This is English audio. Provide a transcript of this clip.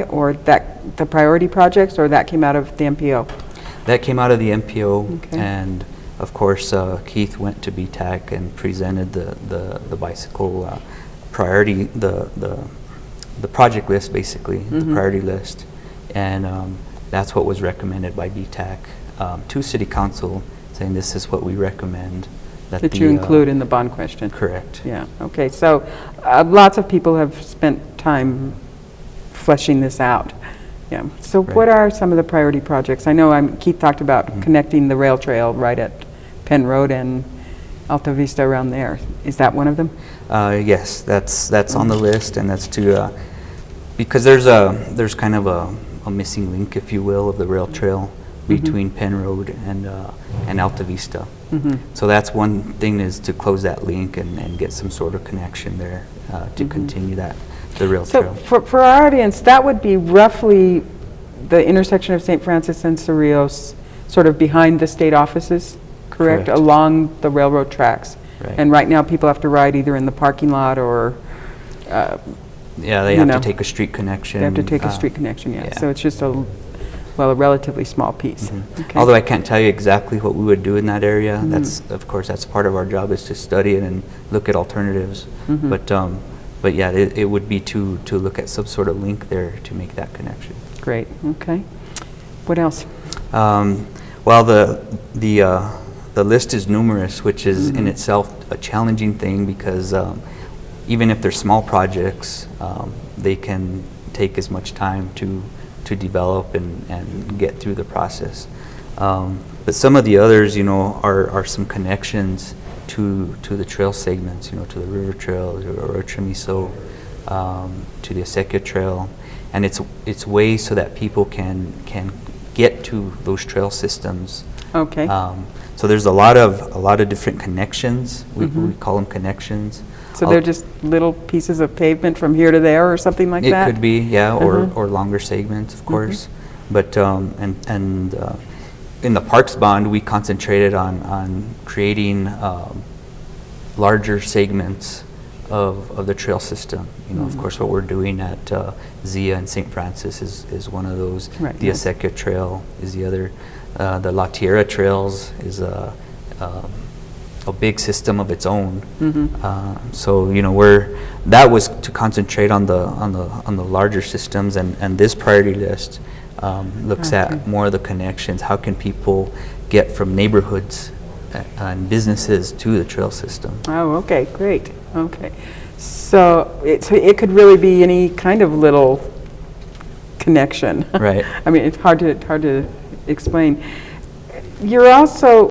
or that the priority projects, or that came out of the MPO? That came out of the MPO, Okay. and of course Keith went to BTAC and presented the bicycle priority, the project list, basically, the priority list, and that's what was recommended by BTAC to City Council, saying this is what we recommend That you include in the bond question? Correct. Yeah, okay, so lots of people have spent time fleshing this out. Yeah, so what are some of the priority projects? I know Keith talked about connecting the rail trail right at Penn Road and Alta Vista around there. Is that one of them? Yes, that's on the list, and that's to because there's kind of a missing link, if you will, of the rail trail between Penn Road and Alta Vista. So that's one thing, is to close that link and get some sort of connection there to continue the rail trail. So for our audience, that would be roughly the intersection of St. Francis and Cerrillos, sort of behind the state offices, correct? Along the railroad tracks. Right. And right now people have to ride either in the parking lot or yeah, they have to take a street connection. They have to take a street connection, yeah. So it's just a relatively small piece. Okay. Although I can't tell you exactly what we would do in that area. That's, of course, that's part of our job, is to study it and look at alternatives. But yeah, it would be to look at some sort of link there to make that connection. Great. Okay. What else? Well, the list is numerous, which is in itself a challenging thing, because even if they're small projects, they can take as much time to develop and get through the process. But some of the others, are some connections to the trail segments, to the river trail, to Orochimiso, to the Acequia Trail, and it's ways so that people can get to those trail systems. Okay. So there's a lot of different connections. We call them connections. So they're just little pieces of pavement from here to there, or something like that? It could be, yeah, or longer segments, of course. But in the Parks Bond, we concentrated on creating larger segments of the trail system. Of course, what we're doing at Zia and St. Francis is one of those. Right, the Acequia Trail is the other. The La Tierra Trails is a big system of its own. So that was to concentrate on the larger systems, and this priority list looks at more of the connections. How can people get from neighborhoods and businesses to the trail system? Oh, okay, great. Okay, so it could really be any kind of little connection. Right. I mean, it's hard to explain. You're also